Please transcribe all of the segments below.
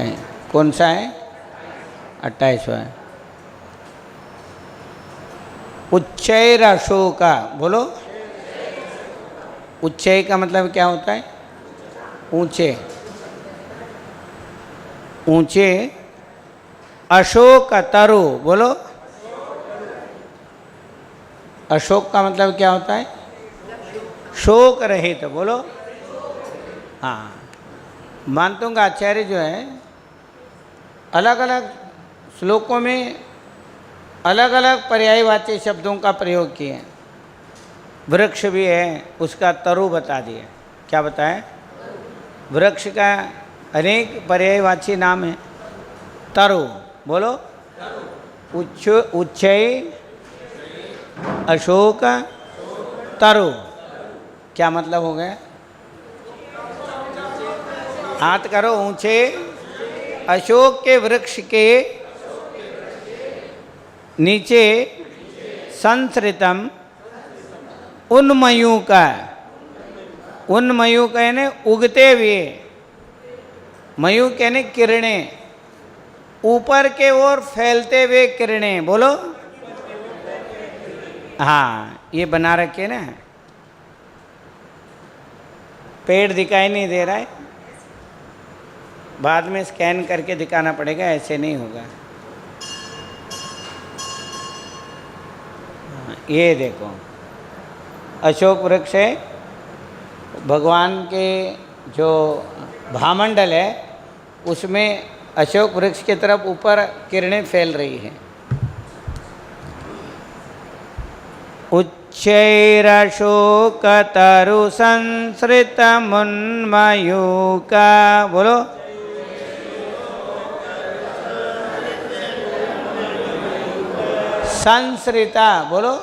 है। कौन सा है? 28वां है। उच्चैर अशोका, बोलो। उच्चय का मतलब क्या होता है? ऊंचे। ऊंचे। अशोक तरु, बोलो। अशोक का मतलब क्या होता है? शोक रहित, बोलो। हाँ, मानतुंग आचार्य जो है अलग अलग श्लोकों में अलग अलग पर्यायवाची शब्दों का प्रयोग किए। वृक्ष भी है, उसका तरु बता दिए। क्या बताएं? वृक्ष का अनेक पर्यायवाची नाम है। तरु, बोलो। उच्चय अशोक तरु, क्या मतलब हो गया? हाथ करो। ऊंचे अशोक के वृक्ष के नीचे संसृतम उन्मयूक, उन्मयूक यानी उगते हुए, मयूक यानी किरणें, ऊपर के ओर फैलते हुए किरणें, बोलो। हाँ, ये बना रखे ना। पेड़ दिखाई नहीं दे रहा है, बाद में स्कैन करके दिखाना पड़ेगा, ऐसे नहीं होगा। ये देखो, अशोक वृक्ष है। भगवान के जो भामंडल है उसमें अशोक वृक्ष की तरफ ऊपर किरणें फैल रही हैं। उच्चैरशोक तरु संसृत मुन्मयूका, बोलो। संसृता, बोलो।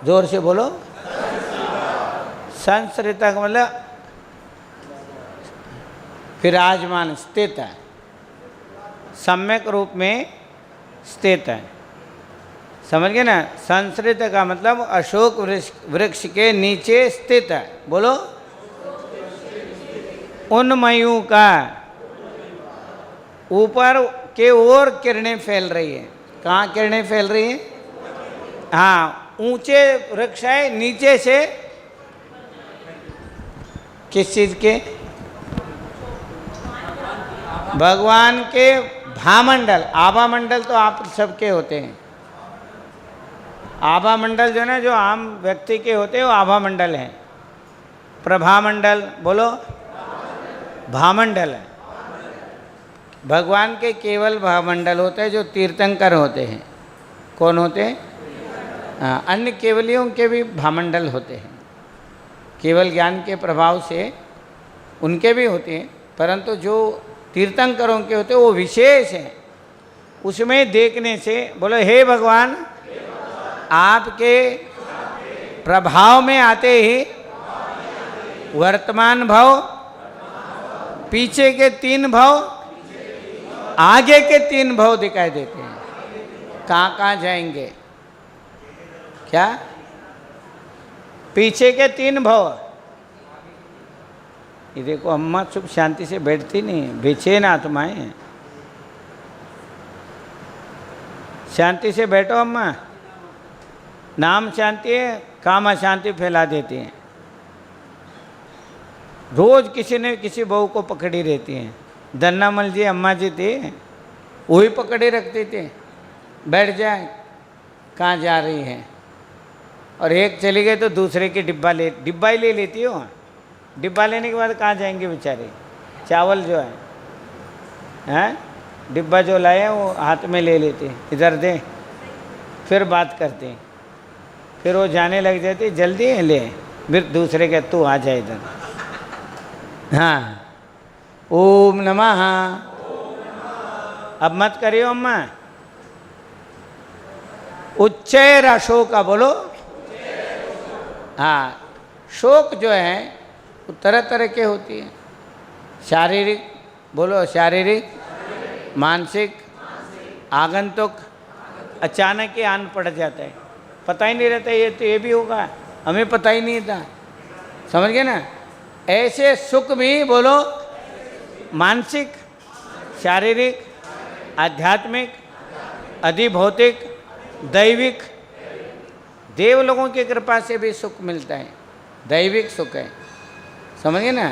जोर से बोलो। संसृता का मतलब विराजमान, स्थित है, सम्यक रूप में स्थित है। समझ गए ना? संसृत का मतलब अशोक वृक्ष के नीचे स्थित है, बोलो। उन्मयू का, ऊपर के ओर किरणें फैल रही है। कहाँ किरणें फैल रही हैं? हाँ, ऊंचे वृक्ष है, नीचे से किस चीज के? भगवान के भामंडल। आभा मंडल तो आप सबके होते हैं। आभा मंडल जो है ना, जो आम व्यक्ति के होते हैं, वो आभा मंडल है। प्रभामंडल, बोलो। भामंडल है। भगवान के केवल भामंडल होते हैं जो तीर्थंकर होते हैं। कौन होते हैं? हाँ, अन्य केवलियों के भी भामंडल होते हैं। केवल ज्ञान के प्रभाव से उनके भी होते हैं, परंतु जो तीर्थंकरों के होते हैं वो विशेष हैं। उसमें देखने से बोलो, हे भगवान, आपके प्रभाव में आते ही वर्तमान भाव, पीछे के 3 भाव, आगे के 3 भाव दिखाई देते हैं। कहाँ कहाँ जाएंगे? क्या? पीछे के 3 भाव। ये देखो, अम्मा चुप शांति से बैठती नहीं, बेचैन आत्माएं हैं। शांति से बैठो अम्मा। नाम शांति है, काम अशांति फैला देती हैं। रोज किसी न किसी बहू को पकड़ी रहती हैं। दन्नामल जी अम्मा जी थे, वही पकड़े रखते थे। बैठ जाए, कहाँ जा रही है? और एक चली गई तो दूसरे की डिब्बा ही ले लेती हो। डिब्बा लेने के बाद कहाँ जाएंगे बेचारे? चावल जो है, हैं, डिब्बा जो लाए वो हाथ में ले लेते, इधर दे, फिर बात करते, फिर वो जाने लग जाती, जल्दी है ले, फिर दूसरे के तू आ जाए इधर। हाँ, ओम नमः। अब मत करियो अम्मा। उच्चैर अशोक, बोलो। हाँ, शोक जो है वो तरह तरह के होती है। शारीरिक, बोलो। शारीरिक, मानसिक, आगंतुक, अचानक ही आन पड़ जाता है, पता ही नहीं रहता ये तो ये भी होगा, हमें पता ही नहीं था। समझ गए ना? ऐसे सुख भी, बोलो, मानसिक, शारीरिक, आध्यात्मिक, अधिभौतिक, दैविक। देव लोगों की कृपा से भी सुख मिलता है, दैविक सुख है, समझिए ना।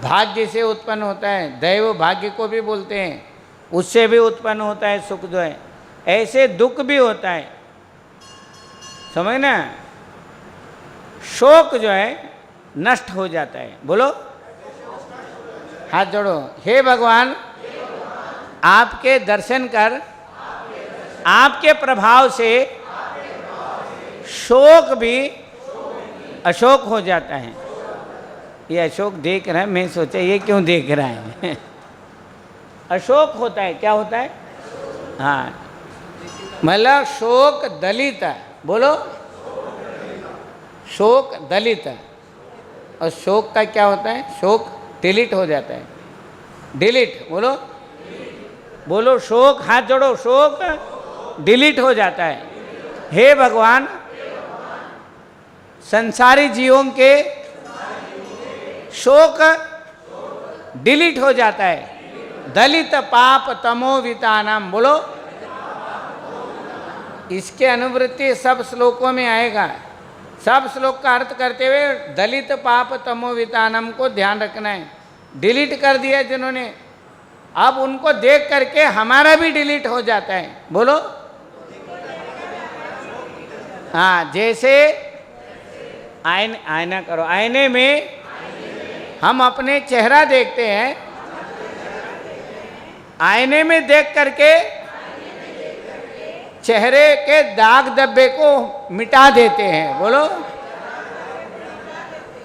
भाग्य से उत्पन्न होता है, दैव भाग्य को भी बोलते हैं, उससे भी उत्पन्न होता है सुख जो है। ऐसे दुख भी होता है, समझ ना। शोक जो है नष्ट हो जाता है। बोलो, हाथ जोड़ो। हे भगवान, आपके दर्शन कर, आपके प्रभाव से शोक भी अशोक हो जाता है। ये अशोक देख रहा है, मैं सोचा ये क्यों देख रहा है। अशोक होता है, क्या होता है? हाँ, मतलब शोक दलित। बोलो, शोक दलित। और शोक का क्या होता है? शोक डिलीट हो जाता है, डिलीट। बोलो, बोलो शोक, हाथ जोड़ो। शोक डिलीट हो जाता है। हे भगवान, संसारी जीवों के शोक डिलीट हो जाता है। दलित पाप तमोवितानाम। बोलो, इसके अनुवृत्ति सब श्लोकों में आएगा। सब श्लोक का अर्थ करते हुए दलित पाप तमोवितानम को ध्यान रखना है। डिलीट कर दिया जिन्होंने, अब उनको देख करके हमारा भी डिलीट हो जाता है। बोलो, हाँ, जैसे आईना करो। आईने में हम अपने चेहरा देखते हैं, आईने में देख करके चेहरे के दाग धब्बे को मिटा देते हैं। बोलो,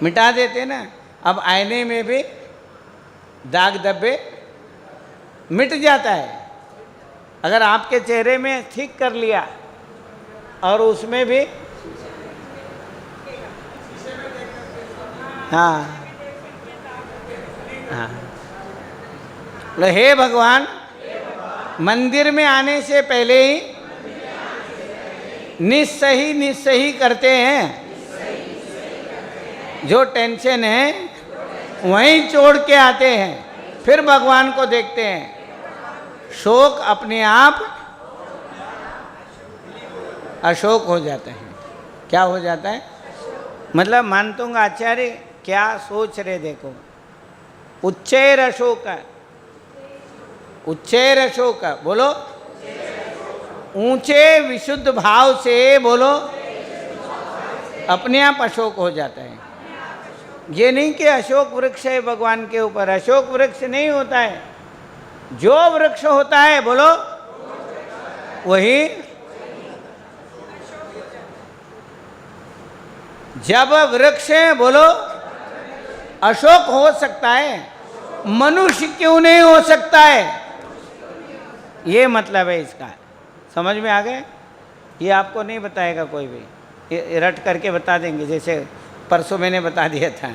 मिटा देते हैं ना। अब आईने में भी दाग धब्बे मिट जाता है। अगर आपके चेहरे में ठीक कर लिया और उसमें भी, हाँ हाँ, लो, हे भगवान, मंदिर में आने से पहले ही निस्सही निस्सही करते हैं। जो टेंशन है वहीं छोड़ के आते हैं, फिर भगवान को देखते हैं। शोक अपने आप अशोक हो जाता है। क्या हो जाता है? मतलब मानतुंग आचार्य क्या सोच रहे, देखो। उच्चैर अशोक, उच्चैर अशोक। बोलो, ऊंचे विशुद्ध भाव से। बोलो, अपने आप अशोक हो जाता है। ये नहीं कि अशोक वृक्ष है भगवान के ऊपर, अशोक वृक्ष नहीं होता है। जो वृक्ष होता है, बोलो, वही जब वृक्ष है, बोलो, अशोक हो सकता है, मनुष्य क्यों नहीं हो सकता है? ये मतलब है इसका। समझ में आ गए? ये आपको नहीं बताएगा कोई भी, ये रट करके बता देंगे। जैसे परसों मैंने बता दिया था,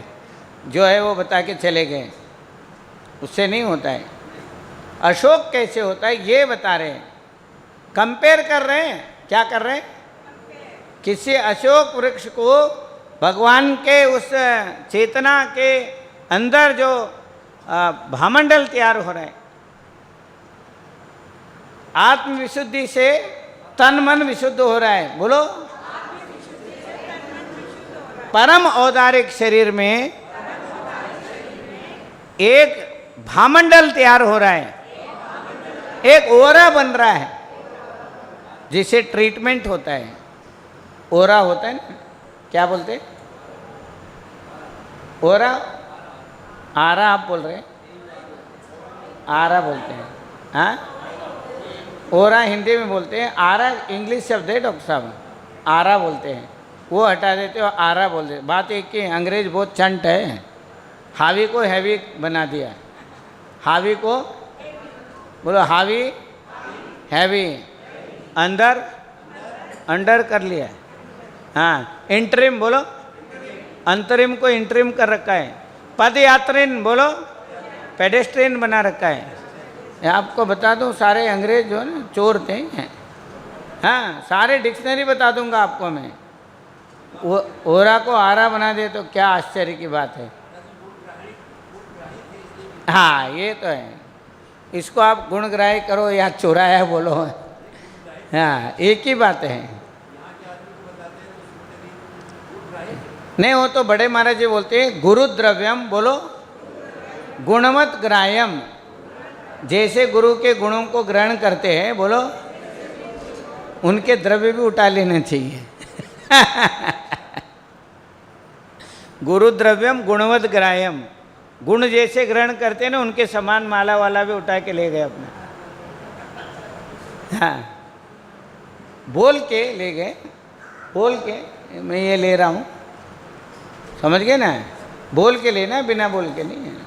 जो है वो बता के चले गए, उससे नहीं होता है। अशोक कैसे होता है ये बता रहे हैं, कंपेयर कर रहे हैं। क्या कर रहे हैं? किसी अशोक वृक्ष को भगवान के उस चेतना के अंदर जो भामंडल तैयार हो रहा है, आत्मविशुद्धि से तन मन विशुद्ध हो रहा है। बोलो, परम औदारिक शरीर में एक भामंडल तैयार हो रहा है, एक ओरा बन रहा है, जिसे ट्रीटमेंट होता है। ओरा होता है ना, क्या बोलते हैं? ओरा, आरा आप बोल रहे हैं, आरा बोलते हैं। हाँ, ओरा हिंदी में बोलते हैं, आरा इंग्लिश शब्द है डॉक्टर साहब, आरा बोलते हैं। वो हटा देते हो, आरा बोल देते। बात एक कि अंग्रेज बहुत चंट है, हावी को हैवी बना दिया। हावी को बोलो, हावी हैवी, अंदर अंडर कर लिया। हाँ, इंटरिम बोलो, अंतरिम को इंटरिम कर रखा है। पदयात्रीन बोलो, पेडेस्ट्रियन बना रखा है। आपको बता दूं, सारे अंग्रेज जो है ना चोर थे। हाँ, सारे डिक्शनरी बता दूंगा आपको मैं। वो ओरा को आरा बना दे तो क्या आश्चर्य की बात है। हाँ ये तो है, इसको आप गुणग्राही करो या चुराया बोलो, हाँ एक ही बात है। नहीं वो तो बड़े महाराज जी बोलते हैं गुरु द्रव्यम, बोलो गुणवत ग्राह्यम, जैसे गुरु के गुणों को ग्रहण करते हैं, बोलो उनके द्रव्य भी उठा लेना चाहिए। गुरु द्रव्यम गुणवत ग्राह्यम, गुण जैसे ग्रहण करते हैं ना उनके समान माला वाला भी उठा के ले गए अपना, हाँ बोल के ले गए, बोल के मैं ये ले रहा हूँ, समझ गए ना, बोल के लेना, बिना बोल के नहीं है।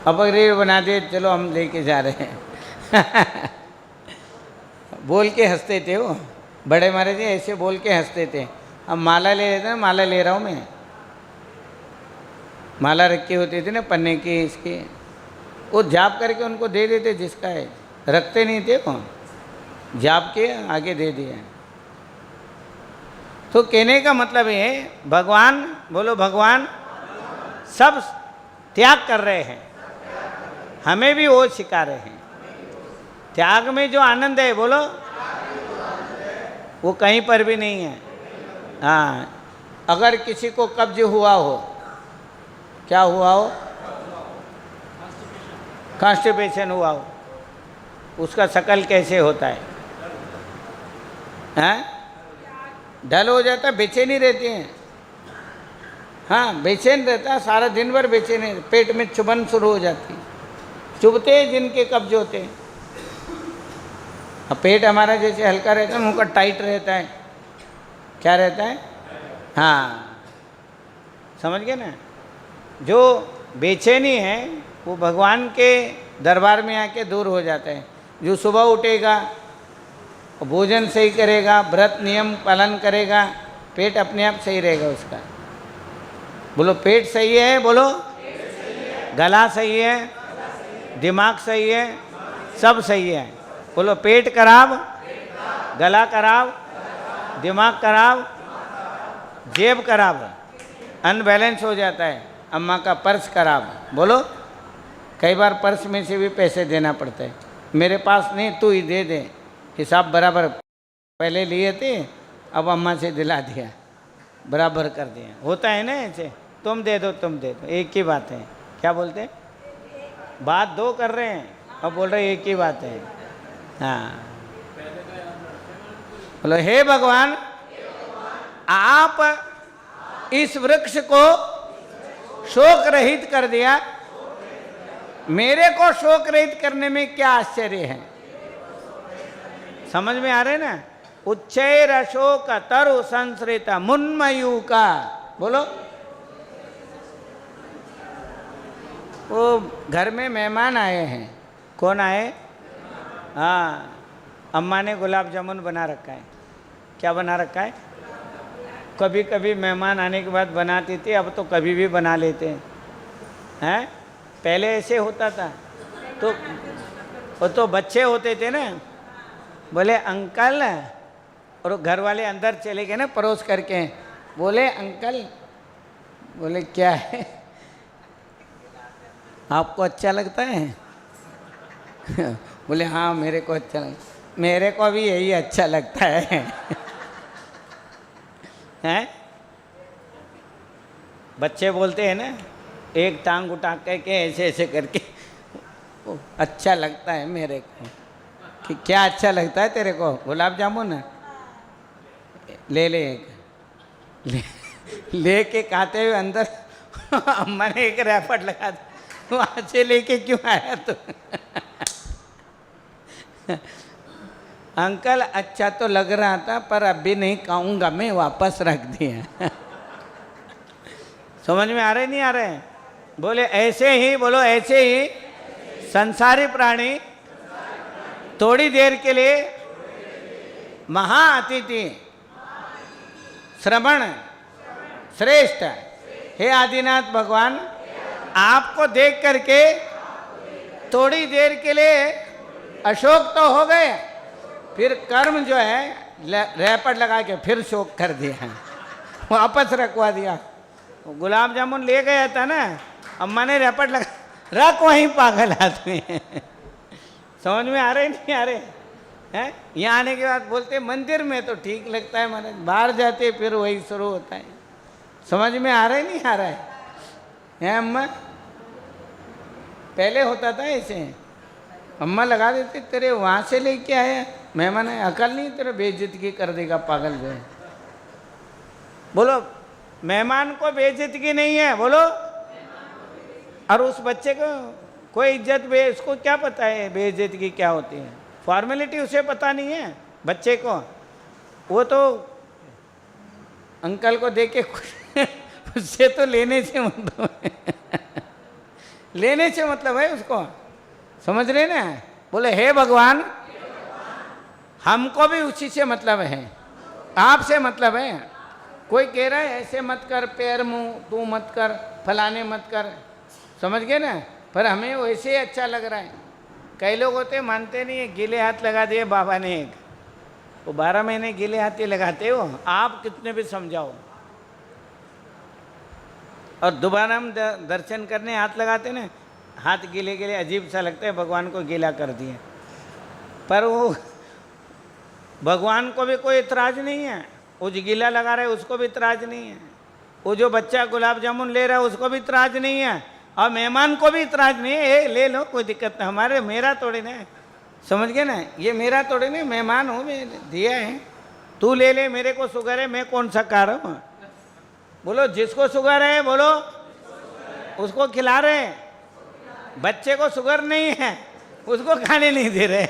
अपग्रेड बना दे, चलो हम लेके जा रहे हैं। बोल के हंसते थे वो बड़े महाराज जी, ऐसे बोल के हंसते थे। अब माला ले लेते ना, माला ले रहा हूँ मैं, माला रखी होती थी ना पन्ने की इसकी, वो जाप करके उनको दे देते जिसका है, रखते नहीं थे वो, जाप के आगे दे दिया। तो कहने का मतलब है भगवान, बोलो भगवान सब त्याग कर रहे हैं, हमें भी वो सिखा रहे हैं। त्याग में जो आनंद है, बोलो वो कहीं पर भी नहीं है। हाँ अगर किसी को कब्ज हुआ हो, क्या हुआ हो, कॉन्स्टिपेशन हुआ हो, उसका शकल कैसे होता है, हैं डल हो जाता, बेचैनी रहती है, हाँ बेचैन रहता है, सारा दिन भर बेचैनी, पेट में चुभन शुरू हो जाती है, चुभते हैं जिनके कब्ज होते हैं। अब पेट हमारा जैसे हल्का रहता है, उनका टाइट रहता है, क्या रहता है, हाँ समझ गए ना। जो बेचैनी है वो भगवान के दरबार में आके दूर हो जाता है। जो सुबह उठेगा, भोजन सही करेगा, व्रत नियम पालन करेगा, पेट अपने आप सही रहेगा उसका। बोलो पेट सही है, बोलो गला सही है, दिमाग सही है, सब सही है। बोलो पेट खराब, गला खराब, दिमाग खराब, जेब खराब, अनबैलेंस हो जाता है। अम्मा का पर्स खराब, बोलो कई बार पर्स में से भी पैसे देना पड़ता है, मेरे पास नहीं तू ही दे दे, हिसाब बराबर पहले लिए थे, अब अम्मा से दिला दिया, बराबर कर दिया। होता है ना ऐसे, तुम दे दो तुम दे दो, एक ही बात है। क्या बोलते हैं, बात दो कर रहे हैं, अब बोल रहे एक ही बात है। हाँ बोलो हे भगवान, आप इस वृक्ष को शोक रहित कर दिया, मेरे को शोक रहित करने में क्या आश्चर्य है। समझ में आ रहे ना। उच्चैर अशोक तरु संसृत मुन्मयू का, बोलो वो घर में मेहमान आए हैं। कौन आए, हाँ अम्मा ने गुलाब जामुन बना रखा है। क्या बना रखा है, कभी कभी मेहमान आने के बाद बनाती थी, अब तो कभी भी बना लेते हैं। पहले ऐसे होता था, तो वो तो बच्चे होते थे ना, बोले अंकल, और घर वाले अंदर चले गए ना परोस करके, बोले अंकल, बोले क्या है, आपको अच्छा लगता है। बोले हाँ मेरे को अच्छा लगता, मेरे को भी यही अच्छा लगता है। हैं बच्चे बोलते हैं ना, एक टांग उठा के ऐसे ऐसे करके, अच्छा लगता है मेरे को। कि क्या अच्छा लगता है तेरे को, गुलाब जामुन ले ले एक, ले के खाते हुए अंदर अम्मा ने एक रैपट लगा दिया, वहाँ से लेके क्यों आया तू। अंकल अच्छा तो लग रहा था पर अभी नहीं खाऊंगा मैं, वापस रख दिया। समझ में आ रहे नहीं आ रहे। बोले ऐसे ही, बोलो ऐसे ही संसारी प्राणी थोड़ी देर के लिए महाअतिथि श्रवण श्रेष्ठ, हे आदिनाथ भगवान, आपको देख करके थोड़ी देर के लिए अशोक तो हो गए, फिर कर्म जो है रैपट लगा के फिर शोक कर दिया, वापस रखवा दिया। गुलाब जामुन ले गया था ना, अम्मा ने रैपट लगा, रख वहीं पागल आदमी। समझ में आ रहे नहीं आ रहे हैं? यहाँ आने के बाद बोलते मंदिर में तो ठीक लगता है महाराज, बाहर जाते फिर वही शुरू होता है। समझ में आ रहा है नहीं आ रहा है अम्मा? पहले होता था ऐसे, अम्मा लगा देते, तेरे वहाँ से लेके आया मेहमान है, अकल नहीं, तेरे बेइज्जती कर देगा पागल जो है। बोलो मेहमान को बेइज्जती नहीं है, बोलो। और उस बच्चे को कोई इज्जत उसको क्या पता है बेइज्जती क्या होती है? फॉर्मेलिटी उसे पता नहीं है बच्चे को। वो तो अंकल को देख के उससे तो लेने से मतलब है लेने से मतलब है उसको, समझ रहे ना? बोले हे भगवान, हमको भी उसी से मतलब है, आपसे मतलब है। कोई कह रहा है ऐसे मत कर, पैर मुंह तू मत कर, फलाने मत कर, समझ गए ना? पर हमें वैसे ही अच्छा लग रहा है। कई लोग होते मानते नहीं है, गीले हाथ लगा दिए बाबा ने एक, वो 12 महीने गीले हाथ ही लगाते हो, आप कितने भी समझाओ। और दोबारा हम दर्शन करने हाथ लगाते ना, हाथ गीले गीले अजीब सा लगता है, भगवान को गीला कर दिए। पर वो भगवान को भी कोई इतराज़ नहीं है, वो जो गीला लगा रहा है उसको भी इतराज़ नहीं है, वो जो बच्चा गुलाब जामुन ले रहा है उसको भी इतराज़ नहीं है, और मेहमान को भी इतराज़ नहीं है, ये ले लो कोई दिक्कत नहीं, हमारे मेरा थोड़ी ना, समझ गए ना? ये मेरा थोड़ी नहीं, मेहमान हूँ, मैं दिया है, तू ले ले, मेरे को शुगर है, मैं कौन सा खा रहा हूँ? बोलो जिसको शुगर है बोलो उसको खिला रहे हैं, बच्चे को शुगर नहीं है उसको खाने नहीं दे रहे।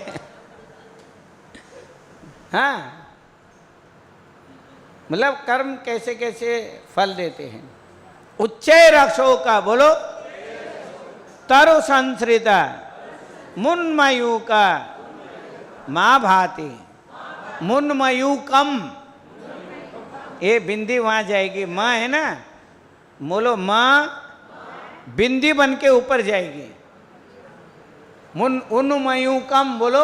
हाँ, मतलब कर्म कैसे कैसे फल देते हैं। उच्चै रक्षो का बोलो, तरु संश्रिता मुन्मयू का माँ भाती, मुन्मयूकम, ये बिंदी वहाँ जाएगी, माँ है ना, बोलो माँ बिंदी बन के ऊपर जाएगी। मुन उन्मयूकम बोलो,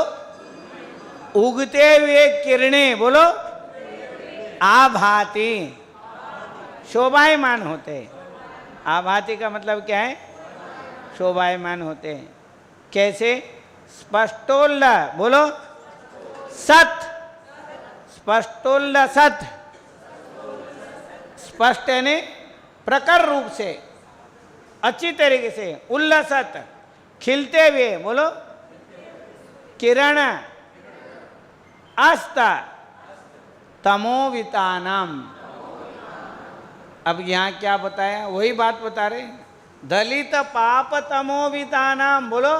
उगते हुए किरणें बोलो, आभाति, शोभायमान होते। आभाति का मतलब क्या है? शोभायमान होते हैं। कैसे? स्पष्टोल्ला बोलो, सत, स्पष्टोल्ला सत, स्पष्ट यानी प्रखर रूप से, अच्छी तरीके से, उल्लासत, खिलते हुए बोलो, किरण, अस्त, तमोवितानम। अब यहाँ क्या बताया? वही बात बता रहे, दलित पाप तमोवितानम बोलो।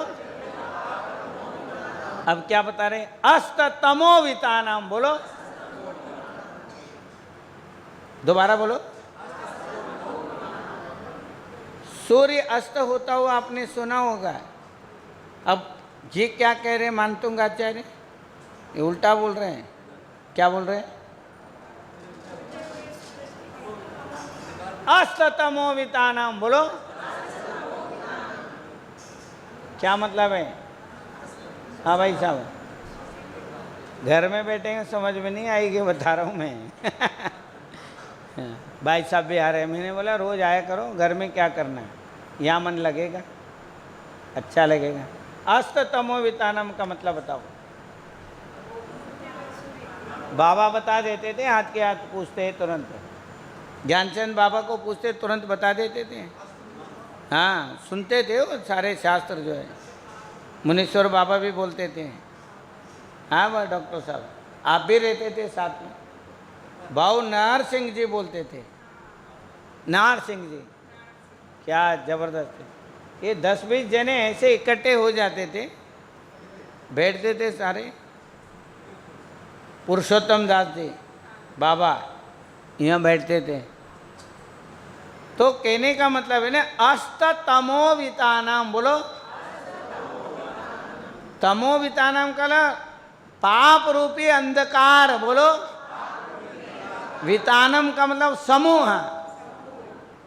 अब क्या बता रहे? अस्त तमोवितानम बोलो, दोबारा बोलो। सूर्य अस्त होता हुआ आपने सुना होगा। अब ये क्या कह रहे हैं मानतुंगाचार्य? ये उल्टा बोल रहे हैं। क्या बोल रहे हैं? अस्ततमोवितानाम बोलो, क्या मतलब है? हाँ भाई साहब, घर में बैठेंगे समझ में नहीं आएगी, बता रहा हूँ मैं। भाई साहब भी आ रहे हैं, मैंने बोला रोज़ आया करो, घर में क्या करना है, यहाँ मन लगेगा, अच्छा लगेगा। अस्ततमोवितानम का मतलब बताओ। बाबा बता देते थे, हाथ के हाथ पूछते तुरंत, ज्ञानचंद बाबा को पूछते तुरंत बता देते थे। हाँ, सुनते थे वो सारे शास्त्र जो है। मुनीश्वर बाबा भी बोलते थे। हाँ वह डॉक्टर साहब आप भी रहते थे साथ में। भाऊ नार सिंह जी बोलते थे, नार सिंह जी, क्या ज़बरदस्त। ये 10-20 जने ऐसे इकट्ठे हो जाते थे, बैठते थे सारे। पुरुषोत्तम दास जी बाबा यहाँ बैठते थे। तो कहने का मतलब है ना, अस्त तमोवितानाम बोलो। तमोवितानाम का पाप रूपी अंधकार बोलो। वितानम का मतलब समूह,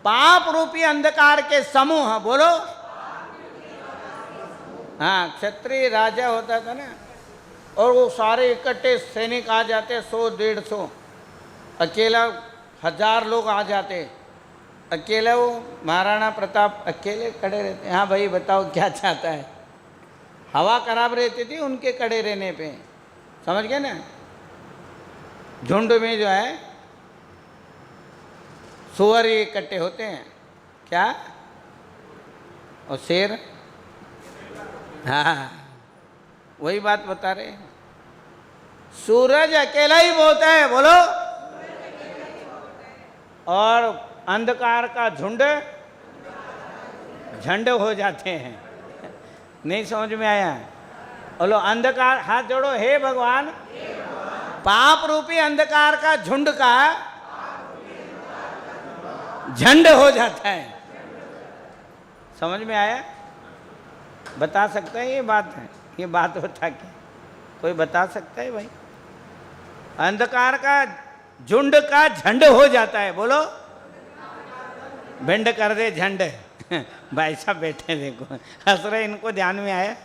पाप रूपी अंधकार के समूह बोलो। हाँ, क्षत्रिय राजा होता था ना, और वो सारे इकट्ठे सैनिक आ जाते, 100-150, अकेला 1000 लोग आ जाते, अकेला वो महाराणा प्रताप अकेले खड़े रहते हैं। हाँ भाई बताओ क्या चाहता है। हवा खराब रहती थी उनके खड़े रहने पे, समझ गए ना। झुंड में जो है सुअर इकट्ठे होते हैं क्या, और शेर, हाँ वही बात बता रहे हैं। सूरज अकेला ही बोलता है, बोलो, और अंधकार का झुंड झंड हो जाते हैं। नहीं समझ में आया? बोलो अंधकार, हाथ जोड़ो, हे भगवान, पाप रूपी अंधकार का झुंड का झंड हो जाता है। समझ में आया? बता सकता है ये बात है, ये बात बता के कोई बता सकता है भाई? अंधकार का झुंड का झंड हो जाता है, बोलो, भिंड कर दे झंड। भाई साहब बैठे देखो हंस रहे, इनको ध्यान में आया,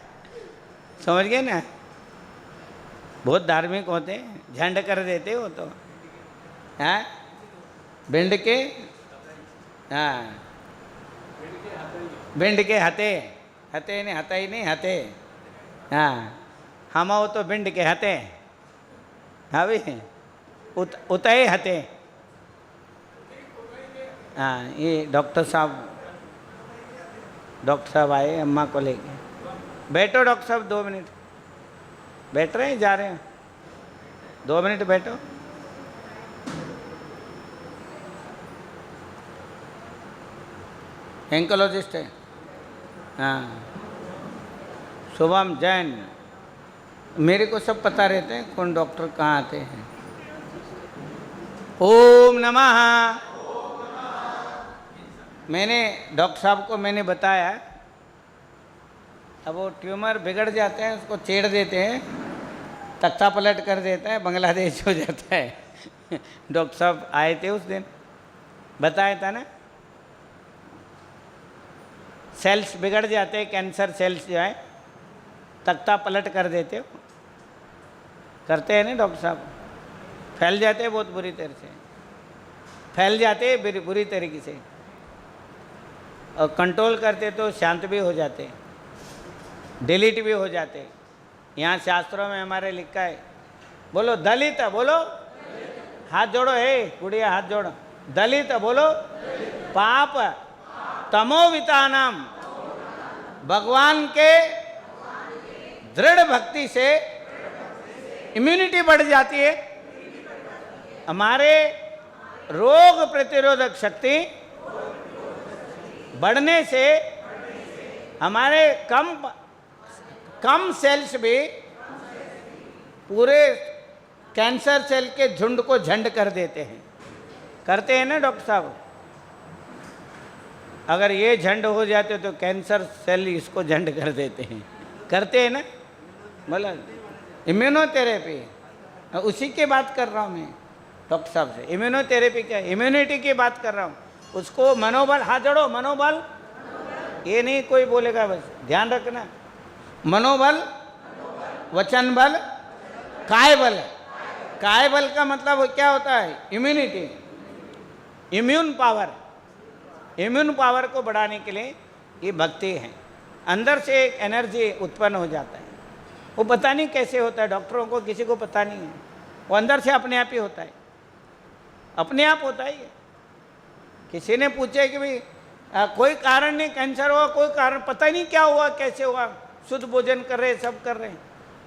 समझ गए ना। बहुत धार्मिक होते हैं, झंड कर देते हो तो, हाँ भिंड के, हाँ भिंड के हते, हते नहीं हता ही नहीं हते, हाँ हम हो तो भिंड के हते, हाँ भाई उतए हते। हाँ ये डॉक्टर साहब आए अम्मा को लेके। बैठो डॉक्टर साहब 2 मिनट, बैठ रहे हैं, जा रहे हैं, 2 मिनट बैठो। एंकोलॉजिस्ट है, हाँ शुभम जैन। मेरे को सब पता रहते हैं कौन डॉक्टर कहाँ आते हैं। ओम नमः। मैंने डॉक्टर साहब को मैंने बताया, अब वो ट्यूमर बिगड़ जाते हैं, उसको छेड़ देते हैं, तख्ता पलट कर देता है, बांग्लादेश हो जाता है। डॉक्टर साहब आए थे उस दिन, बताया था ना। सेल्स बिगड़ जाते हैं, कैंसर सेल्स जो है तख्ता पलट कर देते हो, करते हैं ना डॉक्टर साहब। फैल जाते हैं बहुत बुरी तरह से, फैल जाते हैं बुरी तरीके से, और कंट्रोल करते तो शांत भी हो जाते, डिलीट भी हो जाते। यहाँ शास्त्रों में हमारे लिखा है, बोलो दलित, बोलो हाथ जोड़ो, हे गुड़िया हाथ जोड़ो, दलित बोलो, पाप तमोवितानम, भगवान के दृढ़ भक्ति से इम्यूनिटी बढ़ जाती है, हमारे रोग प्रतिरोधक शक्ति बढ़ने से हमारे कम सेल्स भी पूरे कैंसर सेल के झुंड को झंड कर देते हैं। करते हैं ना डॉक्टर साहब? अगर ये झंड हो जाते तो कैंसर सेल इसको झंड कर देते हैं, करते हैं ना। मतलब इम्यूनोथेरेपी, उसी की बात कर रहा हूँ मैं डॉक्टर साहब से। इम्यूनोथेरेपी क्या है? इम्यूनिटी की बात कर रहा हूँ। उसको मनोबल, हाथ जोड़ो, मनोबल, ये नहीं कोई बोलेगा, बस ध्यान रखना। मनोबल, वचन बल, काय बल। काय बल का मतलब क्या होता है? Immunity, immune power. Immune power को बढ़ाने के लिए ये भक्ति है। अंदर से एक एनर्जी उत्पन्न हो जाता है, वो पता नहीं कैसे होता है, डॉक्टरों को किसी को पता नहीं है, वो अंदर से अपने आप ही होता है, अपने आप होता है। किसी ने पूछे कि भाई कोई कारण नहीं कैंसर हुआ, कोई कारण पता ही नहीं क्या हुआ, कैसे हुआ, शुद्ध भोजन कर रहे, सब कर रहे,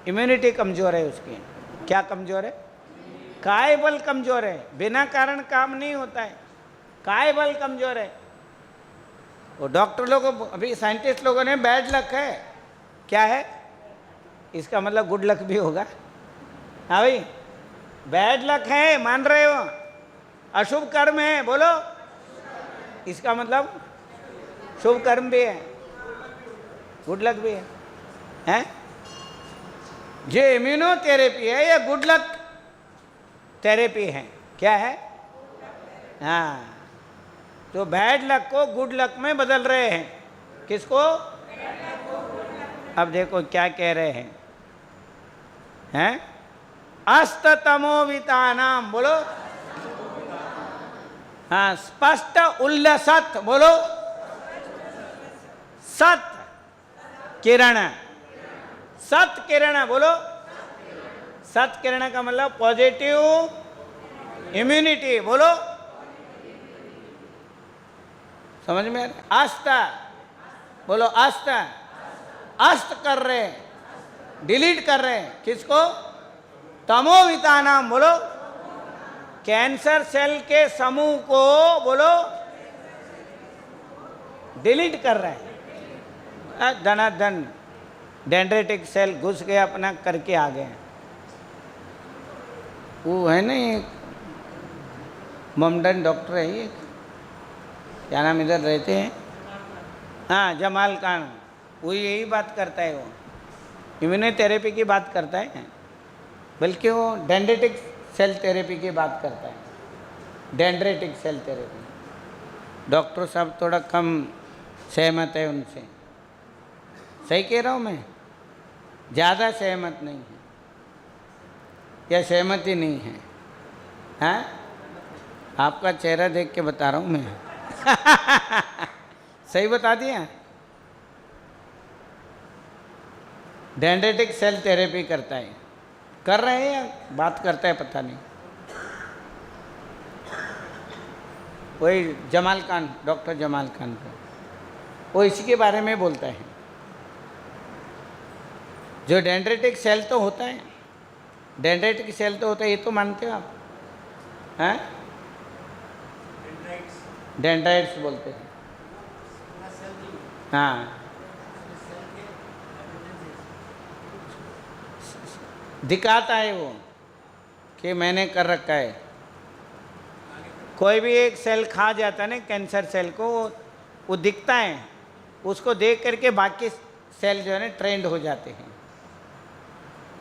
इम्यूनिटी कमज़ोर है उसकी। क्या कमज़ोर है? काय बल कमज़ोर है, बिना कारण काम नहीं होता है, काय बल कमज़ोर है। वो डॉक्टर लोगों, अभी साइंटिस्ट लोगों ने बैड लक है, क्या है इसका मतलब? गुड लक भी होगा। हाँ भाई, बैड लक है, मान रहे हो? अशुभ कर्म है, बोलो, इसका मतलब शुभ कर्म भी है, गुड लक भी है, हैं? ये इम्यूनोथेरेपी है या गुड लक थेरेपी है? क्या है? हाँ, तो बैड लक को गुड लक में बदल रहे हैं। किसको? अब देखो क्या कह रहे हैं, अस्ततमोवितानाम, बोलो, हाँ, स्पष्ट उल्लसत, बोलो सत किरण, सत किरण, बोलो सत किरण का मतलब पॉजिटिव इम्यूनिटी, बोलो समझ में आ रहा? अस्त, बोलो अस्त, अस्त कर रहे, डिलीट कर रहे, किसको? तमोवितानाम, बोलो कैंसर सेल के समूह को, बोलो डिलीट कर रहे हैं। धनाधन डेंड्रेटिक सेल घुस गए, अपना करके आ गए। वो है ना एक ममडन डॉक्टर है ये, क्या नाम, इधर रहते हैं, हाँ जमाल खान, वो यही बात करता है, वो इम्यूनोथेरेपी की बात करता है, बल्कि वो डेंड्रेटिक सेल थेरेपी की बात करता है, डेंड्रेटिक सेल थेरेपी। डॉक्टर साहब थोड़ा कम सहमत है उनसे, सही कह रहा हूँ मैं? ज़्यादा सहमत नहीं है या सहमति नहीं है? हाँ, आपका चेहरा देख के बता रहा हूँ मैं। सही बता दिया? डेंड्रेटिक सेल थेरेपी करता है, कर रहे हैं या बात करता है पता नहीं। वही जमाल खान, डॉक्टर जमाल खान को, वो इसी के बारे में बोलता है। जो डेंड्रेटिक सेल तो होता है, डेंड्रेटिक सेल तो होता है, ये तो मानते हो आप? हैं? डेंड्राइट्स बोलते हैं, हाँ। दिखाता है वो कि मैंने कर रखा है। कोई भी एक सेल खा जाता है ना, कैंसर सेल को, वो दिखता है, उसको देख करके बाकी सेल जो है ना ट्रेंड हो जाते हैं।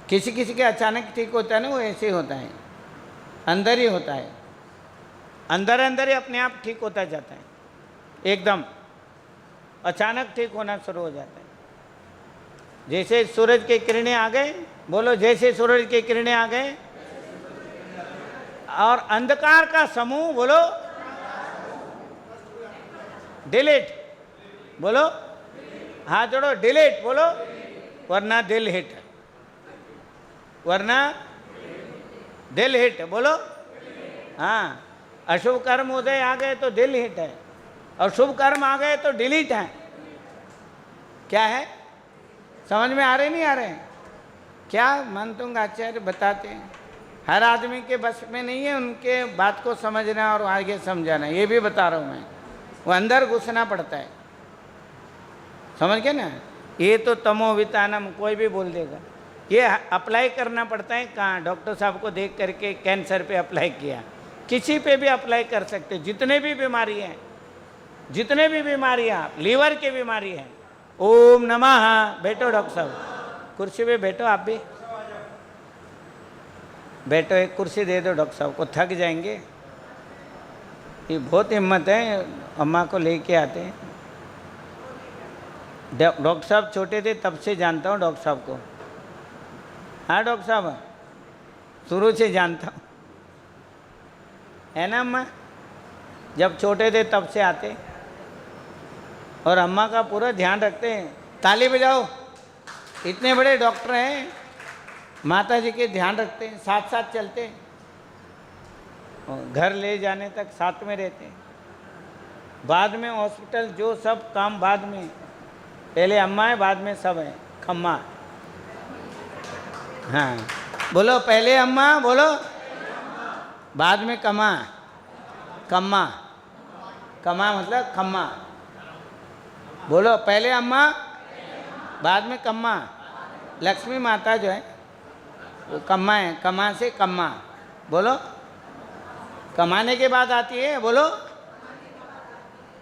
किसी किसी के अचानक ठीक होता है ना, वो ऐसे ही होता है, अंदर ही होता है, अंदर अंदर ही अपने आप ठीक होता जाता है, एकदम अचानक ठीक होना शुरू हो जाता है। जैसे सूरज की किरणें आ गए, बोलो जैसे सूरज की किरणें आ गए, और अंधकार का समूह, बोलो डिलीट, बोलो हाथ जोड़ो, डिलीट बोलो, वरना दिल हिट, वरना दिल हिट, बोलो हाँ। अशुभ कर्म उदय आ गए तो दिल हिट है, और शुभ कर्म आ गए तो डिलीट है। क्या है, समझ में आ रहे नहीं आ रहे? क्या मनतुंग आचार्य बताते हैं, हर आदमी के बस में नहीं है उनके बात को समझना और आगे समझाना, ये भी बता रहा हूँ मैं। वो अंदर घुसना पड़ता है, समझ गए ना? ये तो तमोवितानम कोई भी बोल देगा, ये अप्लाई करना पड़ता है। कहाँ? डॉक्टर साहब को देख करके कैंसर पे अप्लाई किया, किसी पे भी अप्लाई कर सकते, जितने भी बीमारी हैं, जितने भी बीमारियाँ, लीवर की बीमारी है। ओम नमः। बैठो डॉक्टर साहब, कुर्सी पे बैठो, आप भी बैठो, एक कुर्सी दे दो डॉक्टर साहब को, थक जाएंगे। ये बहुत हिम्मत है, अम्मा को लेके आते हैं। डॉक्टर साहब छोटे थे तब से जानता हूँ डॉक्टर साहब को। हाँ डॉक्टर साहब, शुरू से जानता हूँ, है ना अम्मा? जब छोटे थे तब से आते, और अम्मा का पूरा ध्यान रखते हैं। ताली बजाओ, इतने बड़े डॉक्टर हैं, माता जी के ध्यान रखते हैं, साथ साथ चलते हैं, और घर ले जाने तक साथ में रहते हैं। बाद में हॉस्पिटल जो सब काम बाद में, पहले अम्मा है बाद में सब है, खम्मा। हाँ बोलो, पहले अम्मा, बोलो बाद में कमा, कम्मा, कमा मतलब खम्मा। बोलो पहले अम्मा बाद में कम्मा। लक्ष्मी माता जो है वो कम्मा है, कमा से कम्मा। बोलो कमाने के बाद आती है, बोलो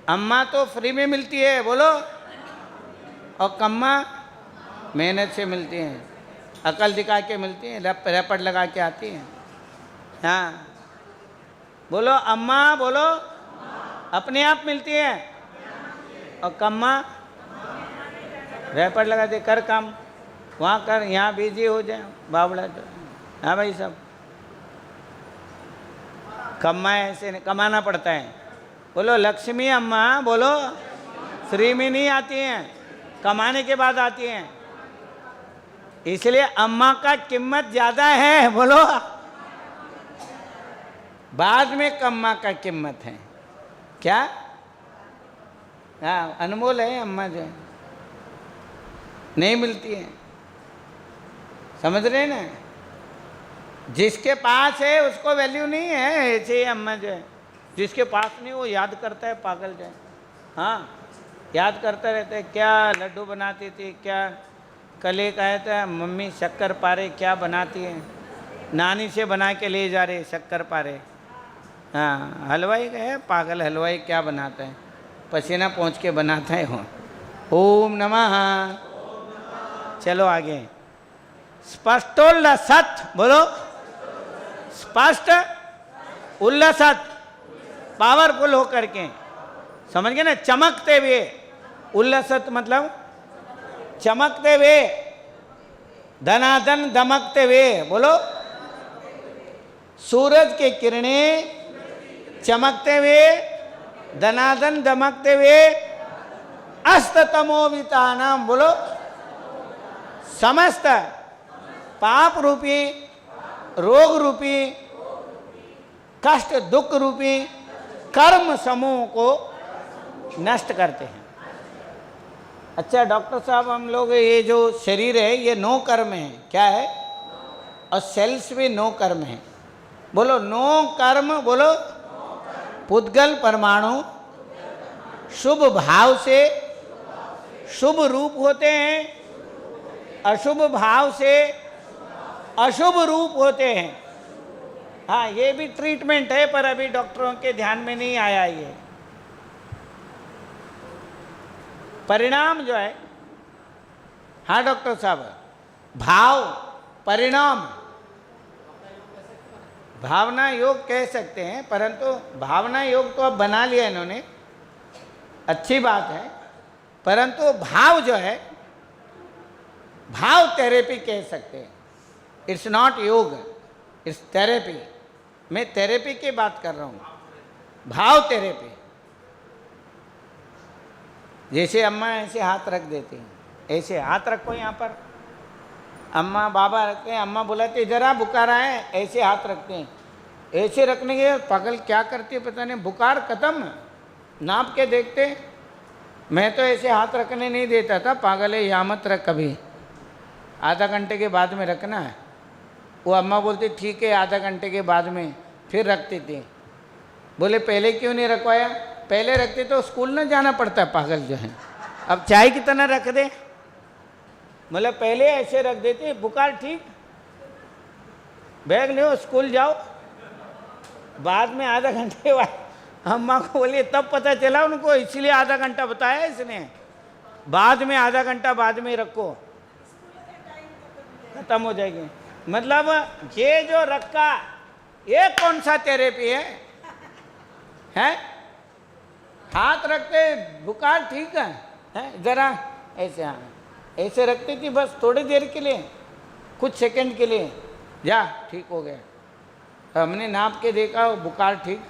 अम्मा तो फ्री में मिलती है, बोलो, और कम्मा मेहनत से मिलती हैं, अकल दिखा के मिलती हैं, रैपट लगा के आती हैं। हाँ बोलो अम्मा, बोलो अपने आप मिलती है, और कम्मा रैपट लगा दे, कर काम वहाँ कर, यहाँ बिजी हो जाए बावड़ा तो। हाँ भाई साहब, कम्मा ऐसे कमाना पड़ता है। बोलो लक्ष्मी अम्मा, बोलो फ्री में नहीं आती हैं, कमाने के बाद आती हैं। इसलिए अम्मा का कीमत ज्यादा है, बोलो। बाद में अम्मा का कीमत है क्या? हाँ, अनमोल है अम्मा जो है, नहीं मिलती है। समझ रहे ना? जिसके पास है उसको वैल्यू नहीं है। ऐसे ही अम्मा जो है, जिसके पास नहीं वो याद करता है, पागल जो है। हाँ, याद करता रहता है, क्या लड्डू बनाती थी, क्या कल एक आया था मम्मी शक्कर पारे क्या बनाती है, नानी से बना के ले जा रहे शक्कर पारे। हाँ, हलवाई का है, पागल हलवाई क्या बनाता है, पसीना पहुँच के बनाता है वो। ओम नमः। चलो आगे। स्पष्टोल्लसत्, बोलो स्पष्ट उल्लसत्, पावरफुल होकर के, समझ गए ना? चमकते हुए, उल्लसत् मतलब चमकते हुए, धनाधन दमकते हुए, बोलो सूरज की किरणें चमकते हुए, धनाधन दमकते हुए, अस्ततमोवितानाम, बोलो समस्त पाप रूपी, रोग रूपी, कष्ट दुख रूपी कर्म समूह को नष्ट करते हैं। अच्छा डॉक्टर साहब, हम लोग ये जो शरीर है ये 9 कर्म है, क्या है? और सेल्स भी 9 कर्म है, बोलो 9 कर्म, बोलो पुद्गल परमाणु शुभ भाव से शुभ रूप होते हैं, अशुभ भाव से अशुभ रूप होते हैं। हाँ, ये भी ट्रीटमेंट है, पर अभी डॉक्टरों के ध्यान में नहीं आया ये। परिणाम जो है, हाँ डॉक्टर साहब, भाव परिणाम, भावना योग कह सकते हैं, परंतु भावना योग तो अब बना लिया इन्होंने, अच्छी बात है, परंतु भाव जो है, भाव थेरेपी कह सकते हैं। इट्स नॉट योग, इट्स थेरेपी। मैं थेरेपी की बात कर रहा हूँ, भाव थेरेपी। जैसे अम्मा ऐसे हाथ रख देती हैं, ऐसे हाथ रखो यहाँ पर, अम्मा बाबा रखते हैं, अम्मा बुलाते इधर आ बुखार आए, ऐसे हाथ रखते हैं। ऐसे रखने के पागल क्या करती है पता नहीं, बुखार खत्म, नाप के देखते। मैं तो ऐसे हाथ रखने नहीं देता था, पागल है, यहाँ मत रख, कभी आधा घंटे के बाद में रखना है। वो अम्मा बोलती ठीक है, आधा घंटे के बाद में फिर रखती थी। बोले पहले क्यों नहीं रखवाया? पहले रखते तो स्कूल न जाना पड़ता, पागल जो है, अब चाय की तरह रख दे। मतलब पहले ऐसे रख देते, बुखार ठीक, बैग लो स्कूल जाओ, बाद में आधा घंटे बाद अम्मा को बोलिए, तब पता चला उनको, इसलिए आधा घंटा बताया इसने, बाद में आधा घंटा बाद में रखो, खत्म हो जाएगी। मतलब ये जो रखा, ये कौन सा थेरेपी है? हैं? हाथ रखते बुखार ठीक है, जरा ऐसे, हाँ ऐसे रखती थी, बस थोड़ी देर के लिए, कुछ सेकंड के लिए, जा ठीक हो गया। हमने नाप के देखा बुखार ठीक।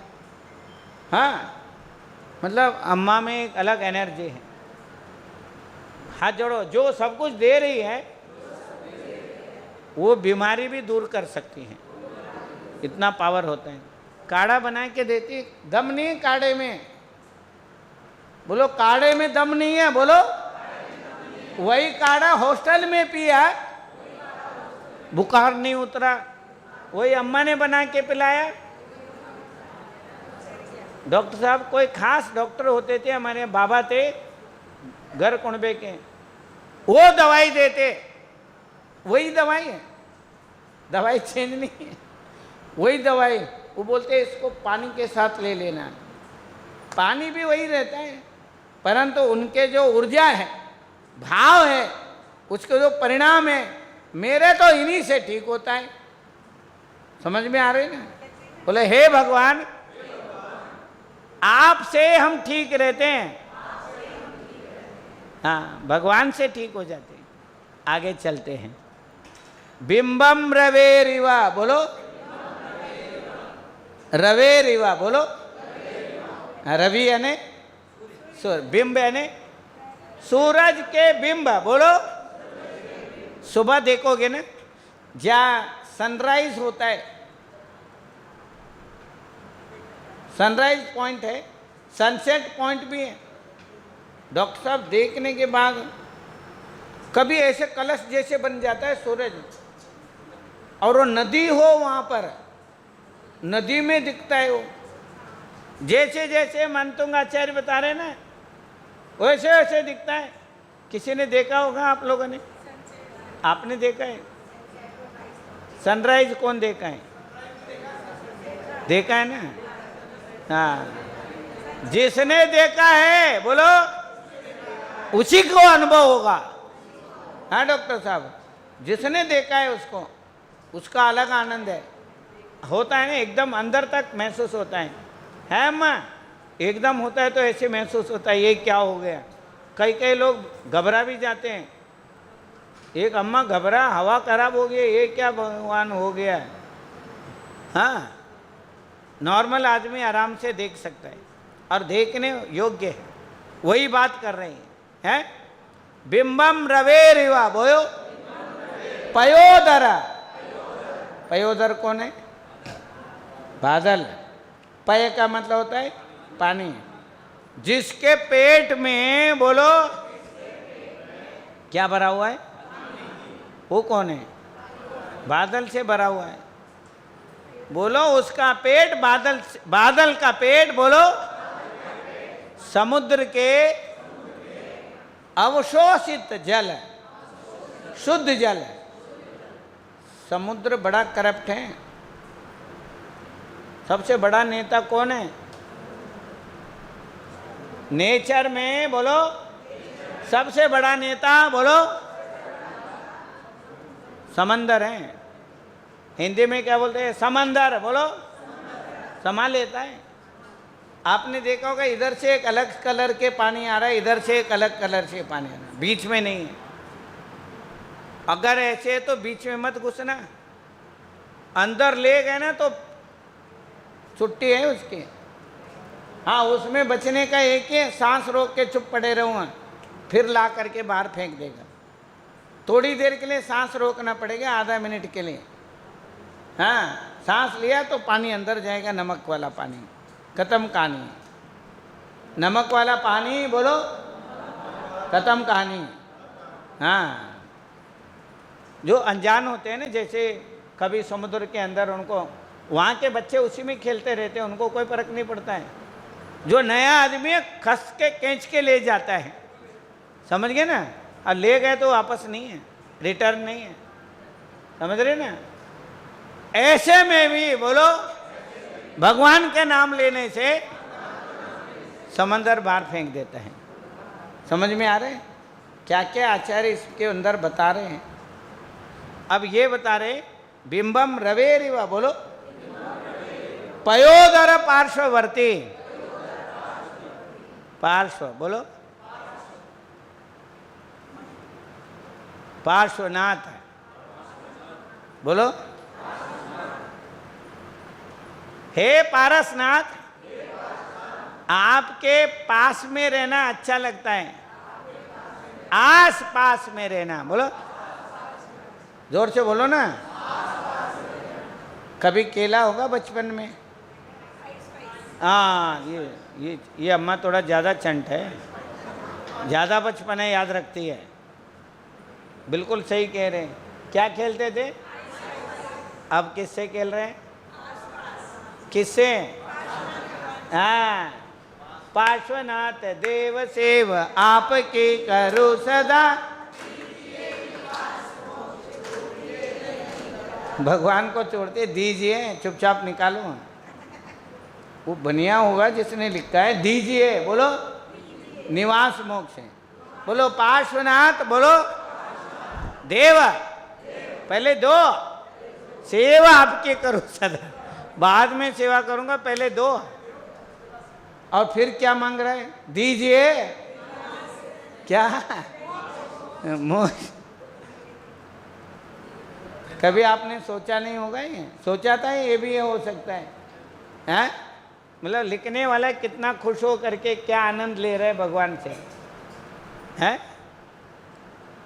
हाँ, मतलब अम्मा में एक अलग एनर्जी है। हाथ जोड़ो, जो सब कुछ दे रही है वो बीमारी भी दूर कर सकती है, इतना पावर होता है। काढ़ा बना के देती, दम नहीं है काढ़े में, बोलो काढ़े में दम नहीं है, बोलो वही काढ़ा हॉस्टल में पिया, बुखार नहीं उतरा, वही अम्मा ने बना के पिलाया। डॉक्टर साहब कोई खास डॉक्टर होते थे, हमारे बाबा थे घर कुणबे के, वो दवाई देते, वही दवाई है, दवाई चेंज नहीं है, वही दवाई। वो बोलते इसको पानी के साथ ले लेना, पानी भी वही रहता है, परंतु उनके जो ऊर्जा है, भाव है, उसके जो परिणाम है, मेरे तो इन्हीं से ठीक होता है। समझ में आ रही ना? बोले हे भगवान, आपसे हम ठीक रहते हैं। हाँ, भगवान से ठीक हो जाते हैं। आगे चलते हैं। बिंबम रवेरिवा, बोलो रवेरिवा, बोलो रवि यानी बिंब यानी सूरज के बिंब। बोलो, सुबह देखोगे ना जहाँ सनराइज होता है, सनराइज पॉइंट है, सनसेट पॉइंट भी है। डॉक्टर साहब देखने के बाद कभी ऐसे कलश जैसे बन जाता है सूरज, और वो नदी हो वहाँ पर, नदी में दिखता है वो। जैसे जैसे मनतुंग आचार्य बता रहे ना वैसे वैसे दिखता है। किसी ने देखा होगा आप लोगों ने, आपने देखा है सनराइज? कौन देखा है? देखा है ना? हाँ, जिसने देखा है बोलो उसी को अनुभव होगा। हाँ डॉक्टर साहब, जिसने देखा है उसको, उसका अलग आनंद है, होता है ना, एकदम अंदर तक महसूस होता है अम्मा? एकदम होता है तो ऐसे महसूस होता है ये क्या हो गया। कई कई लोग घबरा भी जाते हैं, एक अम्मा घबरा, हवा खराब हो गई, ये क्या भगवान हो गया। हाँ, नॉर्मल आदमी आराम से देख सकता है और देखने योग्य है। वही बात कर रहे हैं। बिंबम रवेरिवा, बोलो पयोदर। पयोदर कौन है? बादल। पय का मतलब होता है पानी। जिसके पेट में, बोलो, क्या भरा हुआ है? वो कौन है? बादल से भरा हुआ है। बोलो उसका पेट बादल का पेट, बोलो समुद्र के अवशोषित जल है, शुद्ध जल है। समुद्र बड़ा करप्ट है। सबसे बड़ा नेता कौन है नेचर में? बोलो सबसे बड़ा नेता, बोलो समंदर है। हिंदी में क्या बोलते हैं? समंदर। बोलो, समा लेता है। आपने देखा होगा इधर से एक अलग कलर के पानी आ रहा है, इधर से एक अलग कलर से पानी आ रहा है, बीच में नहीं है। अगर ऐसे तो बीच में मत घुसना, अंदर ले गए ना तो छुट्टी है उसकी। हाँ, उसमें बचने का एक ही, सांस रोक के चुप पड़े रहो, फिर ला करके बाहर फेंक देगा। थोड़ी देर के लिए सांस रोकना पड़ेगा, आधा मिनट के लिए। हाँ, सांस लिया तो पानी अंदर जाएगा, नमक वाला पानी। खत्म कहानी। नमक वाला पानी, बोलो खत्म कहानी। हाँ, जो अनजान होते हैं ना, जैसे कभी समुद्र के अंदर, उनको वहाँ के बच्चे उसी में खेलते रहते हैं, उनको कोई फर्क नहीं पड़ता है। जो नया आदमी है खस के खींच के ले जाता है, समझ गए ना? और ले गए तो वापस नहीं है, रिटर्न नहीं है, समझ रहे ना? ऐसे में भी, बोलो, भगवान के नाम लेने से समंदर बाहर फेंक देता है। समझ में आ रहे हैं क्या क्या आचार्य इसके अंदर बता रहे हैं? अब ये बता रहे बिंबम रवेरिवा, बोलो पयोदर पार्श्ववर्ती। पार्श्व, बोलो पार्श्वनाथ, बोलो हे पारसनाथ, आपके पास में रहना अच्छा लगता है, आस पास में रहना। बोलो जोर से बोलो ना। कभी केला होगा बचपन में? हाँ, ये अम्मा थोड़ा ज़्यादा चंट है, ज़्यादा बचपन है, याद रखती है। बिल्कुल सही कह रहे हैं। क्या खेलते थे? अब किससे खेल रहे हैं? किससे? हाँ, पार्श्वनाथ देव सेव आपके करो सदा। भगवान को छोड़ते दीजिए, चुपचाप निकालो। वो बनिया होगा जिसने लिखा है दीजिए, बोलो निवास मोक्ष है। बोलो पार्श्वनाथ, बोलो देव, पहले दो, सेवा आपके करो सदा, बाद में सेवा करूंगा, पहले दो। और फिर क्या मांग रहा है? दीजिए क्या? मोक्ष। कभी आपने सोचा नहीं होगा? ये सोचा था ये भी हो सकता है, हैं? मतलब लिखने वाला कितना खुश हो करके क्या आनंद ले रहे भगवान से, है।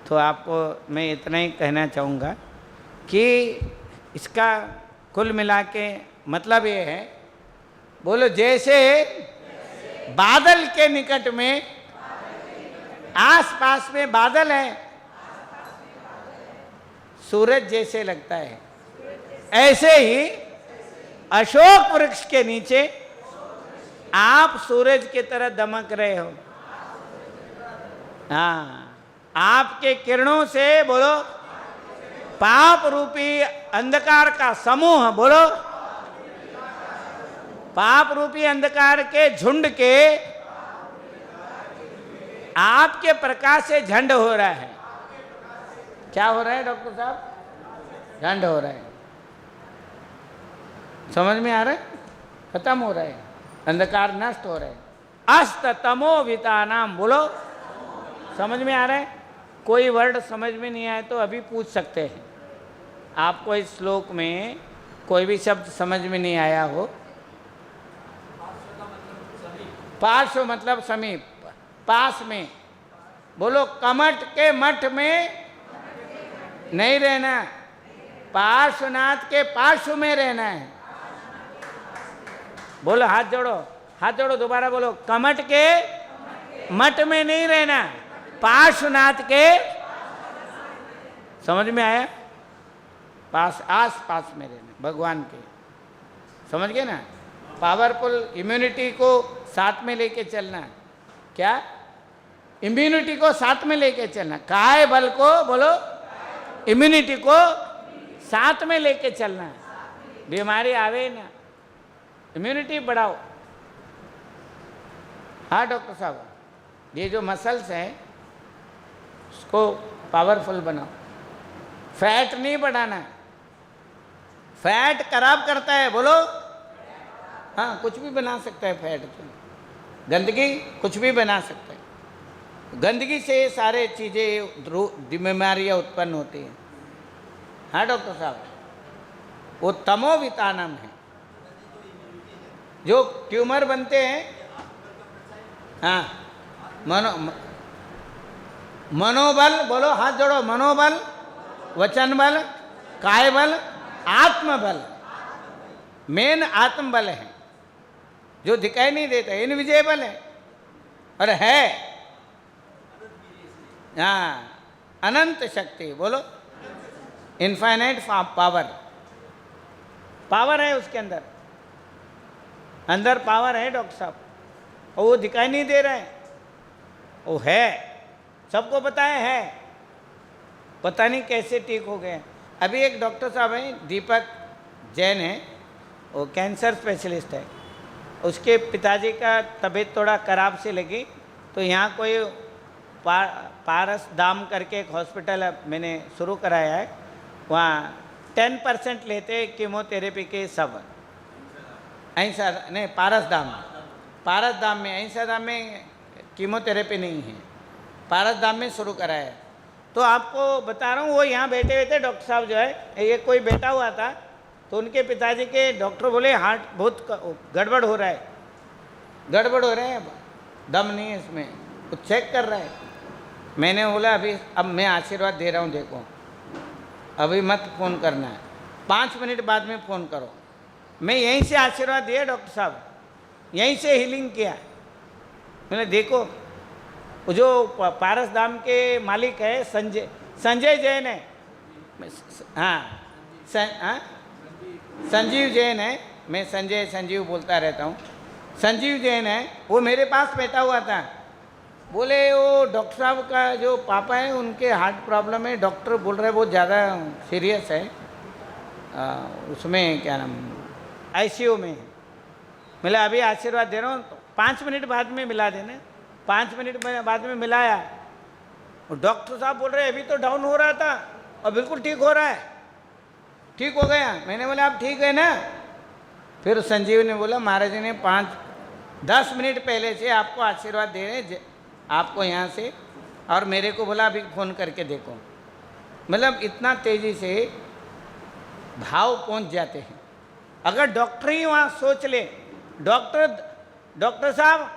तो आपको मैं इतना ही कहना चाहूँगा कि इसका कुल मिला के मतलब ये है, बोलो जैसे बादल के निकट में, आस पास में बादल है, सूरज जैसे लगता है, ऐसे ही अशोक वृक्ष के नीचे आप सूरज की तरह दमक रहे हो। हाँ, आपके किरणों से बोलो पाप रूपी अंधकार का समूह, बोलो पाप रूपी अंधकार के झुंड के आपके प्रकाश से झंड हो रहा है। क्या हो रहा है डॉक्टर साहब? झंड हो रहा है। समझ में आ रहा है? खत्म हो रहा है, अंधकार नष्ट हो रहा है। अस्त तमो वितानाम, बोलो समझ में आ रहा है? कोई वर्ड समझ में नहीं आए तो अभी पूछ सकते हैं। आपको इस श्लोक में कोई भी शब्द समझ में नहीं आया हो, पार्श्व मतलब समीप, पास में, बोलो कमठ के मठ में नहीं रहना, पार्श्वनाथ के पार्श्व में रहना है। बोलो हाथ जोड़ो, हाथ जोड़ो, दोबारा बोलो, कमठ के मठ में नहीं रहना, पार्श्वनाथ के, समझ में आया? पास, आस पास में रहना भगवान के, समझ गए ना? पावरफुल इम्यूनिटी को साथ में लेके चलना। क्या? इम्यूनिटी को साथ में लेके चलना। काय बल को, बोलो इम्यूनिटी को साथ में लेके चलना। बीमारी आवे ना, इम्यूनिटी बढ़ाओ। हाँ डॉक्टर साहब, ये जो मसल्स हैं उसको पावरफुल बनाओ। फैट नहीं बढ़ाना, फैट खराब करता है, बोलो। हाँ, कुछ भी बना सकता है फैट तो, गंदगी कुछ भी बना सकता है। गंदगी से सारे चीज़ें बीमारियाँ उत्पन्न होती हैं। हाँ डॉक्टर साहब, वो तमोवितानम है। जो ट्यूमर बनते हैं, हाँ, मनोबल, बोलो हाथ जोड़ो, मनोबल, वचन बल, काय बल, आत्मबल, मेन आत्मबल है जो दिखाई नहीं देता, इनविजिबल है और है। हाँ, अनंत शक्ति, बोलो इनफाइनाइट पावर, पावर है उसके अंदर, अंदर पावर है डॉक्टर साहब, और वो दिखाई नहीं दे रहा है, वो है, सबको पता है, पता नहीं कैसे ठीक हो गए। अभी एक डॉक्टर साहब हैं, दीपक जैन है, वो कैंसर स्पेशलिस्ट है। उसके पिताजी का तबीयत थोड़ा खराब से लगी, तो यहाँ कोई पारस दाम करके एक हॉस्पिटल मैंने शुरू कराया है। वहाँ 10% लेते कीमोथेरेपी के सब, अहिंसा नहीं, पारस दाम में, अहिंसा दाम में कीमोथेरेपी नहीं है, पारस दाम में शुरू कराया है। तो आपको बता रहा हूँ, वो यहाँ बैठे हुए थे डॉक्टर साहब जो है, ये कोई बैठा हुआ था, तो उनके पिताजी के डॉक्टर बोले हार्ट बहुत गड़बड़ हो रहा है, गड़बड़ हो रहा है, दम नहीं है इसमें, कुछ चेक कर रहा है। मैंने बोला अभी, अब मैं आशीर्वाद दे रहा हूँ, देखो अभी मत फ़ोन करना है, 5 मिनट बाद में फ़ोन करो। मैं यहीं से आशीर्वाद दिया डॉक्टर साहब, यहीं से हीलिंग किया। मैंने देखो, वो जो पारस धाम के मालिक है संजय जैन है, हाँ संजीव जैन है, मैं संजीव बोलता रहता हूँ, संजीव जैन है, वो मेरे पास बैठा हुआ था। बोले वो डॉक्टर साहब का जो पापा है उनके हार्ट प्रॉब्लम है, डॉक्टर बोल रहे बहुत ज़्यादा सीरियस है, उसमें क्या नाम ICU में है। मिला अभी आशीर्वाद दे रहा हूँ, 5 मिनट बाद में मिला देना। 5 मिनट बाद में मिलाया, और डॉक्टर साहब बोल रहे अभी तो डाउन हो रहा था और बिल्कुल ठीक हो रहा है, ठीक हो गया। मैंने बोला आप ठीक है ना? फिर संजीव ने बोला महाराज जी ने 5-10 मिनट पहले से आपको आशीर्वाद दे रहे आपको यहाँ से, और मेरे को बोला अभी फ़ोन करके देखो। मतलब इतना तेज़ी से भाव पहुँच जाते हैं। अगर डॉक्टर ही वहाँ सोच ले डॉक्टर साहब,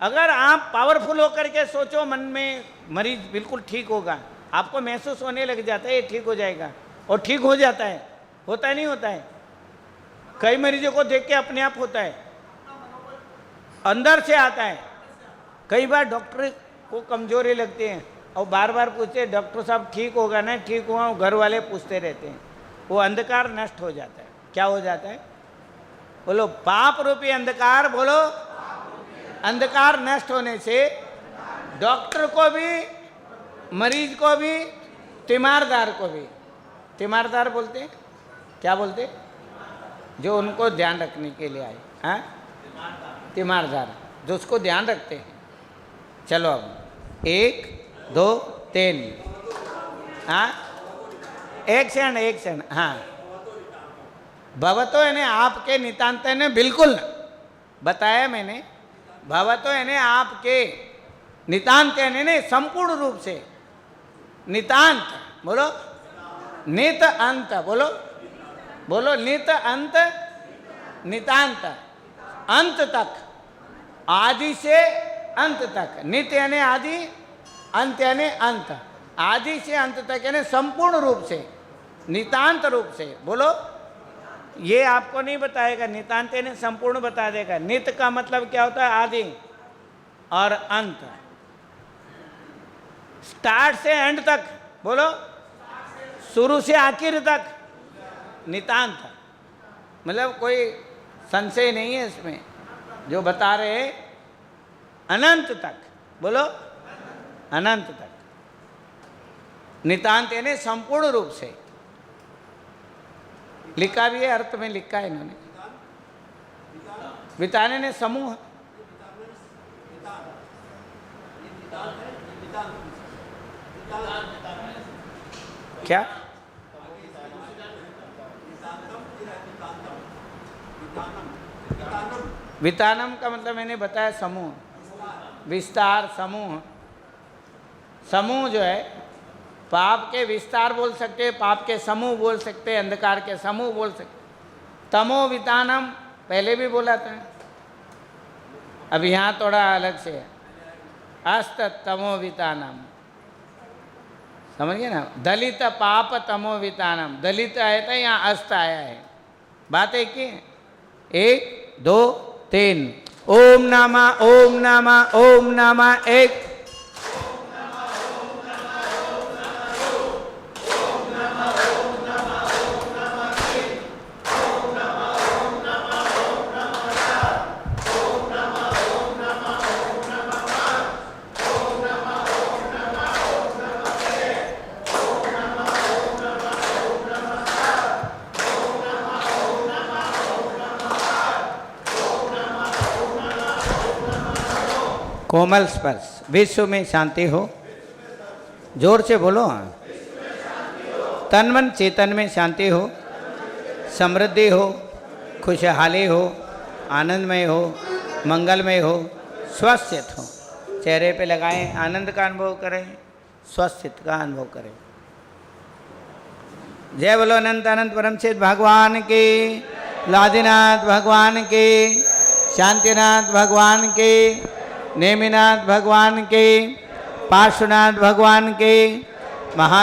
अगर आप पावरफुल होकर के सोचो मन में, मरीज बिल्कुल ठीक होगा, आपको महसूस होने लग जाता है ये ठीक हो जाएगा, और ठीक हो जाता है। होता है नहीं होता है? कई मरीजों को देख के अपने आप होता है, अंदर से आता है। कई बार डॉक्टर को कमजोरी लगती है और बार बार पूछते हैं डॉक्टर साहब ठीक होगा ना, ठीक हुआ, घर वाले पूछते रहते हैं। वो अंधकार नष्ट हो जाता है। क्या हो जाता है? बोलो, पाप रूपी अंधकार। बोलो, अंधकार नष्ट होने से डॉक्टर को भी, मरीज को भी, तीमारदार को भी, तीमारदार बोलते हैं, क्या बोलते? जो उनको ध्यान रखने के लिए आए, हाँ, तीमारदार, जो उसको ध्यान रखते हैं। चलो अब 1 2 3, हाँ, एक क्षण, हाँ। भवतो यानी आपके, नितांत ने बिल्कुल बताया मैंने। भवतो यानी आपके, नितांत यानी संपूर्ण रूप से, नितांत। बोलो, नित अंत। बोलो बोलो, नित अंत, नितांत, अंत तक, आदि से अंत तक। नित यानी आदि, अंत यानी अंत। आदि से अंत तक यानी संपूर्ण रूप से, नितांत रूप से। बोलो, ये आपको नहीं बताएगा, नितांत यानी संपूर्ण बता देगा। नित का मतलब क्या होता है? आदि और अंत, स्टार्ट से एंड तक। बोलो, शुरू से आखिर तक, नितांत। मतलब कोई संशय नहीं है इसमें, जो बता रहे हैं अनंत तक। बोलो, अनंत तक। नितांत यानी संपूर्ण रूप से। लिखा भी है, अर्थ में लिखा है इन्होंने। विताने ने समूह, क्या? वितानम का मतलब मैंने बताया समूह, विस्तार, समूह। समूह जो है, पाप के विस्तार बोल सकते हैं, पाप के समूह बोल सकते हैं, अंधकार के समूह बोल सकते। तमो वितानम पहले भी बोला था, अब यहाँ थोड़ा अलग से है। अस्त तमो वितानम, समझ गए ना? दलित पाप तमो वितानम, दलित आया था, यहाँ अस्त आया है। बात एक ही है। 1 2 3, ओम नमः, ओम नमः, ओम नमः। 1 कोमल स्पर्श। विश्व में शांति हो, जोर से बोलो। तन मन चेतन में शांति हो, समृद्धि हो, खुशहाली हो, आनंदमय हो, मंगलमय हो, स्वस्थित हो। चेहरे पे लगाएं, आनंद का अनुभव करें, स्वस्थित का अनुभव करें। जय बोलो अनंत अनंत परम सिद्ध भगवान के, लादिनाथ भगवान के, शांतिनाथ भगवान के, नेमिनाथ भगवान के, पार्श्वनाथ भगवान के, महा